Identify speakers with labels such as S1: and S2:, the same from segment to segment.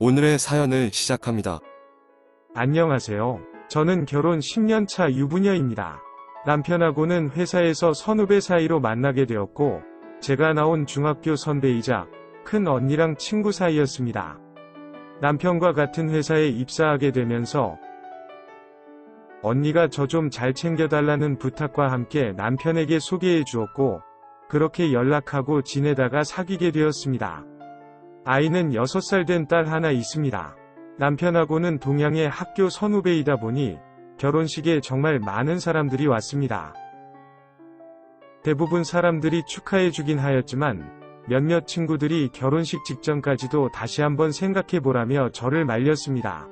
S1: 오늘의 사연을 시작합니다.
S2: 안녕하세요. 저는 결혼 10년 차 유부녀입니다. 남편하고는 회사에서 선후배 사이로 만나게 되었고, 제가 나온 중학교 선배이자 큰 언니랑 친구 사이였습니다. 남편과 같은 회사에 입사하게 되면서 언니가 저 좀 잘 챙겨달라는 부탁과 함께 남편에게 소개해 주었고, 그렇게 연락하고 지내다가 사귀게 되었습니다. 아이는 6살 된 딸 하나 있습니다. 남편하고는 동양의 학교 선후배이다 보니 결혼식에 정말 많은 사람들이 왔습니다. 대부분 사람들이 축하해 주긴 하였지만 몇몇 친구들이 결혼식 직전까지도 다시 한번 생각해 보라며 저를 말렸습니다.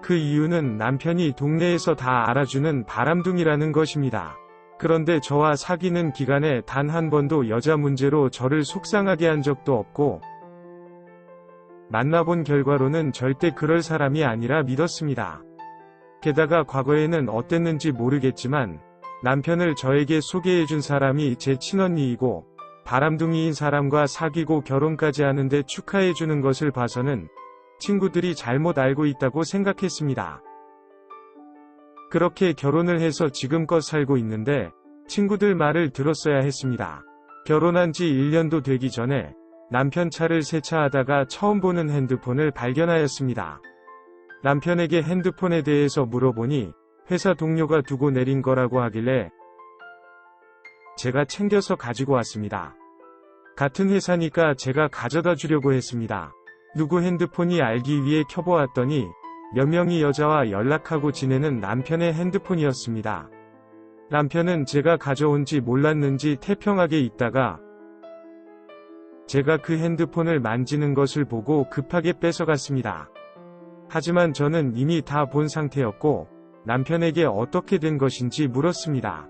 S2: 그 이유는 남편이 동네에서 다 알아주는 바람둥이라는 것입니다. 그런데 저와 사귀는 기간에 단 한 번도 여자 문제로 저를 속상하게 한 적도 없고, 만나본 결과로는 절대 그럴 사람이 아니라 믿었습니다. 게다가 과거에는 어땠는지 모르겠지만 남편을 저에게 소개해준 사람이 제 친언니이고, 바람둥이인 사람과 사귀고 결혼까지 하는데 축하해주는 것을 봐서는 친구들이 잘못 알고 있다고 생각했습니다. 그렇게 결혼을 해서 지금껏 살고 있는데 친구들 말을 들었어야 했습니다. 결혼한 지 1년도 되기 전에 남편 차를 세차하다가 처음 보는 핸드폰을 발견하였습니다. 남편에게 핸드폰에 대해서 물어보니 회사 동료가 두고 내린 거라고 하길래 제가 챙겨서 가지고 왔습니다. 같은 회사니까 제가 가져다 주려고 했습니다. 누구 핸드폰이 알기 위해 켜보았더니 몇 명의 여자와 연락하고 지내는 남편의 핸드폰이었습니다. 남편은 제가 가져온지 몰랐는지 태평하게 있다가 제가 그 핸드폰을 만지는 것을 보고 급하게 뺏어갔습니다. 하지만 저는 이미 다 본 상태였고 남편에게 어떻게 된 것인지 물었습니다.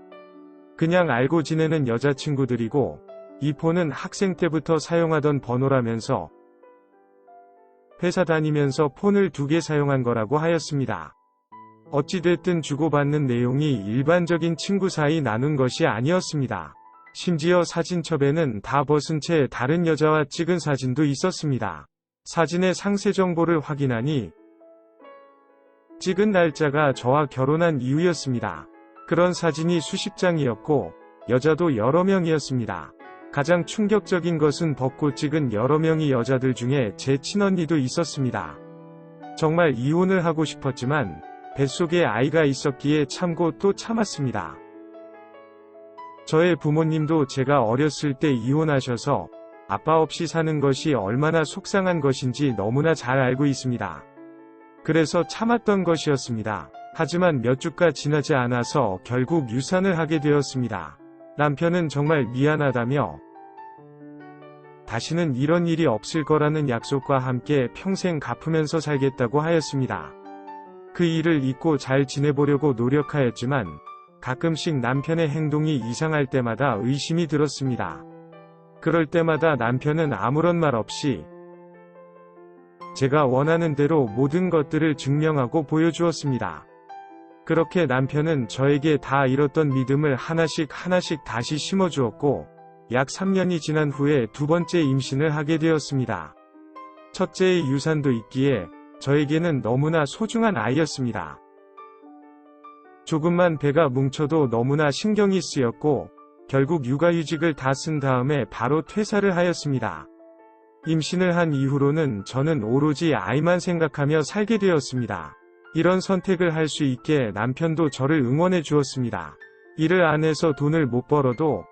S2: 그냥 알고 지내는 여자친구들이고 이 폰은 학생 때부터 사용하던 번호라면서 회사 다니면서 폰을 2개 사용한 거라고 하였습니다. 어찌됐든 주고받는 내용이 일반적인 친구 사이 나눈 것이 아니었습니다. 심지어 사진첩에는 다 벗은 채 다른 여자와 찍은 사진도 있었습니다. 사진의 상세 정보를 확인하니 찍은 날짜가 저와 결혼한 이후였습니다. 그런 사진이 수십 장이었고 여자도 여러 명이었습니다. 가장 충격적인 것은 벗고 찍은 여러 명의 여자들 중에 제 친언니도 있었습니다. 정말 이혼을 하고 싶었지만 뱃속에 아이가 있었기에 참고 또 참았습니다. 저의 부모님도 제가 어렸을 때 이혼하셔서 아빠 없이 사는 것이 얼마나 속상한 것인지 너무나 잘 알고 있습니다. 그래서 참았던 것이었습니다. 하지만 몇 주가 지나지 않아서 결국 유산을 하게 되었습니다. 남편은 정말 미안하다며 다시는 이런 일이 없을 거라는 약속과 함께 평생 갚으면서 살겠다고 하였습니다. 그 일을 잊고 잘 지내보려고 노력하였지만 가끔씩 남편의 행동이 이상할 때마다 의심이 들었습니다. 그럴 때마다 남편은 아무런 말 없이 제가 원하는 대로 모든 것들을 증명하고 보여주었습니다. 그렇게 남편은 저에게 다 잃었던 믿음을 하나씩 다시 심어주었고 약 3년이 지난 후에 두 번째 임신을 하게 되었습니다. 첫째의 유산도 있기에 저에게는 너무나 소중한 아이였습니다. 조금만 배가 뭉쳐도 너무나 신경이 쓰였고 결국 육아휴직을 다 쓴 다음에 바로 퇴사를 하였습니다. 임신을 한 이후로는 저는 오로지 아이만 생각하며 살게 되었습니다. 이런 선택을 할 수 있게 남편도 저를 응원해 주었습니다. 일을 안 해서 돈을 못 벌어도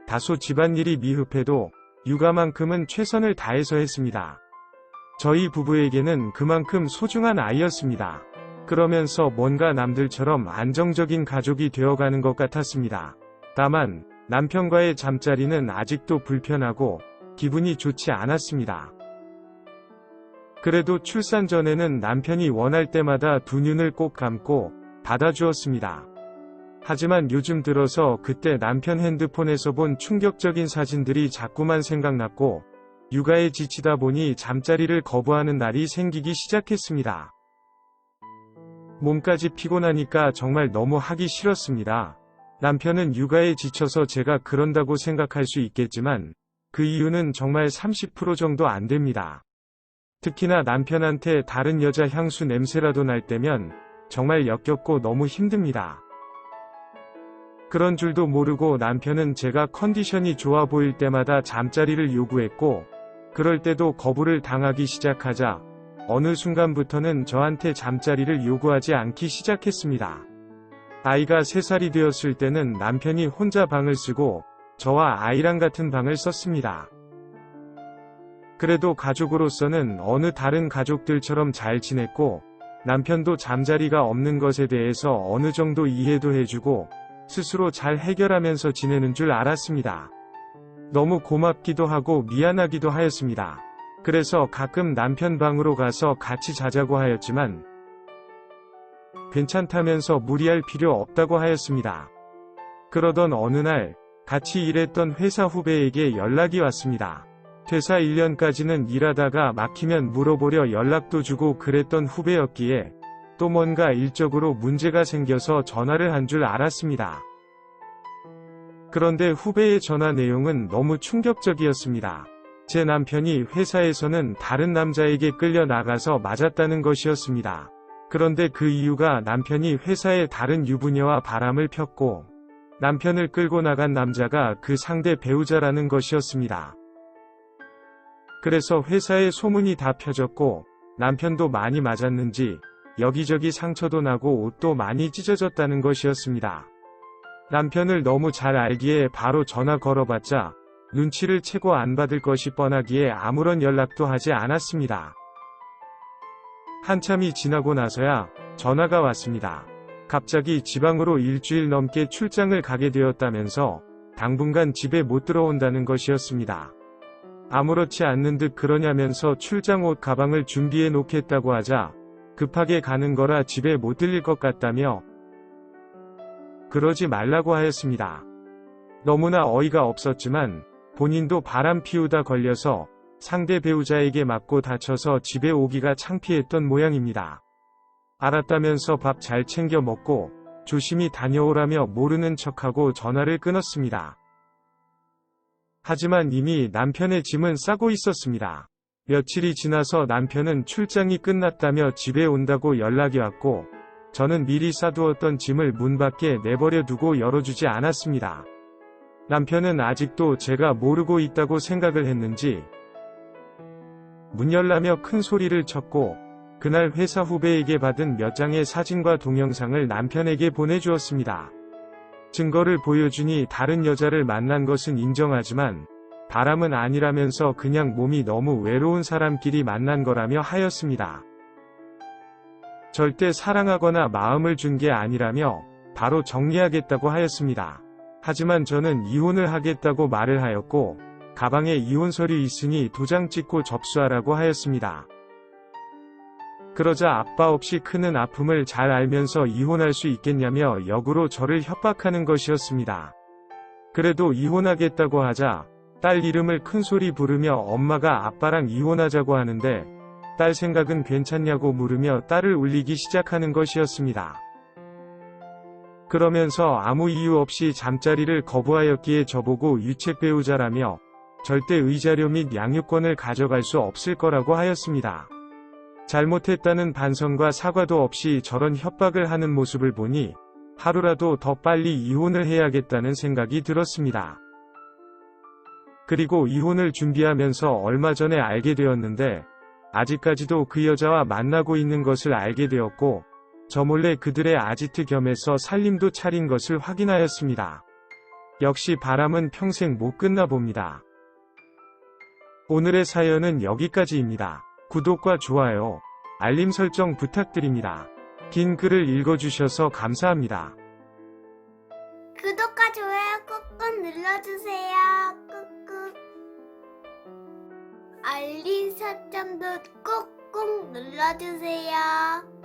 S2: 다소 집안일이 미흡해도 육아만큼은 최선을 다해서 했습니다. 저희 부부에게는 그만큼 소중한 아이였습니다. 그러면서 뭔가 남들처럼 안정적인 가족이 되어가는 것 같았습니다. 다만 남편과의 잠자리는 아직도 불편하고 기분이 좋지 않았습니다. 그래도 출산 전에는 남편이 원할 때마다 두 눈을 꼭 감고 받아주었습니다. 하지만 요즘 들어서 그때 남편 핸드폰에서 본 충격적인 사진들이 자꾸만 생각났고 육아에 지치다 보니 잠자리를 거부하는 날이 생기기 시작했습니다. 몸까지 피곤하니까 정말 너무 하기 싫었습니다. 남편은 육아에 지쳐서 제가 그런다고 생각할 수 있겠지만 그 이유는 정말 30% 정도 안 됩니다. 특히나 남편한테 다른 여자 향수 냄새라도 날 때면 정말 역겹고 너무 힘듭니다. 그런 줄도 모르고 남편은 제가 컨디션이 좋아 보일 때마다 잠자리를 요구했고, 그럴 때도 거부를 당하기 시작하자 어느 순간부터는 저한테 잠자리를 요구하지 않기 시작했습니다. 아이가 3살이 되었을 때는 남편이 혼자 방을 쓰고 저와 아이랑 같은 방을 썼습니다. 그래도 가족으로서는 어느 다른 가족들처럼 잘 지냈고, 남편도 잠자리가 없는 것에 대해서 어느 정도 이해도 해주고 스스로 잘 해결하면서 지내는 줄 알았습니다. 너무 고맙기도 하고 미안하기도 하였습니다. 그래서 가끔 남편 방으로 가서 같이 자자고 하였지만 괜찮다면서 무리할 필요 없다고 하였습니다. 그러던 어느 날 같이 일했던 회사 후배에게 연락이 왔습니다. 퇴사 1년까지는 일하다가 막히면 물어보려 연락도 주고 그랬던 후배였기에 또 뭔가 일적으로 문제가 생겨서 전화를 한 줄 알았습니다. 그런데 후배의 전화 내용은 너무 충격적이었습니다. 제 남편이 회사에서는 다른 남자에게 끌려 나가서 맞았다는 것이었습니다. 그런데 그 이유가 남편이 회사에 다른 유부녀와 바람을 폈고 남편을 끌고 나간 남자가 그 상대 배우자라는 것이었습니다. 그래서 회사에 소문이 다 펴졌고 남편도 많이 맞았는지 여기저기 상처도 나고 옷도 많이 찢어졌다는 것이었습니다. 남편을 너무 잘 알기에 바로 전화 걸어봤자 눈치를 채고 안 받을 것이 뻔하기에 아무런 연락도 하지 않았습니다. 한참이 지나고 나서야 전화가 왔습니다. 갑자기 지방으로 일주일 넘게 출장을 가게 되었다면서 당분간 집에 못 들어온다는 것이었습니다. 아무렇지 않는 듯 그러냐면서 출장 옷 가방을 준비해 놓겠다고 하자 급하게 가는 거라 집에 못 들릴 것 같다며 그러지 말라고 하였습니다. 너무나 어이가 없었지만 본인도 바람 피우다 걸려서 상대 배우자에게 맞고 다쳐서 집에 오기가 창피했던 모양입니다. 알았다면서 밥 잘 챙겨 먹고 조심히 다녀오라며 모르는 척하고 전화를 끊었습니다. 하지만 이미 남편의 짐은 싸고 있었습니다. 며칠이 지나서 남편은 출장이 끝났다며 집에 온다고 연락이 왔고 저는 미리 싸두었던 짐을 문 밖에 내버려 두고 열어주지 않았습니다. 남편은 아직도 제가 모르고 있다고 생각을 했는지 문 열라며 큰 소리를 쳤고 그날 회사 후배에게 받은 몇 장의 사진과 동영상을 남편에게 보내주었습니다. 증거를 보여주니 다른 여자를 만난 것은 인정하지만 바람은 아니라면서 그냥 몸이 너무 외로운 사람끼리 만난 거라며 하였습니다. 절대 사랑하거나 마음을 준 게 아니라며 바로 정리하겠다고 하였습니다. 하지만 저는 이혼을 하겠다고 말을 하였고 가방에 이혼 서류 있으니 도장 찍고 접수하라고 하였습니다. 그러자 아빠 없이 크는 아픔을 잘 알면서 이혼할 수 있겠냐며 역으로 저를 협박하는 것이었습니다. 그래도 이혼하겠다고 하자 딸 이름을 큰소리 부르며 엄마가 아빠랑 이혼하자고 하는데 딸 생각은 괜찮냐고 물으며 딸을 울리기 시작하는 것이었습니다. 그러면서 아무 이유 없이 잠자리를 거부하였기에 저보고 유책 배우자라며 절대 의자료 및 양육권을 가져갈 수 없을 거라고 하였습니다. 잘못했다는 반성과 사과도 없이 저런 협박을 하는 모습을 보니 하루라도 더 빨리 이혼을 해야겠다는 생각이 들었습니다. 그리고 이혼을 준비하면서 얼마 전에 알게 되었는데 아직까지도 그 여자와 만나고 있는 것을 알게 되었고 저 몰래 그들의 아지트 겸해서 살림도 차린 것을 확인하였습니다. 역시 바람은 평생 못 끝나 봅니다. 오늘의 사연은 여기까지입니다. 구독과 좋아요, 알림 설정 부탁드립니다. 긴 글을 읽어주셔서 감사합니다.
S3: 구독과 좋아요 꾹꾹 눌러주세요. 꾹꾹. 알림 설정도 꾹꾹 눌러주세요.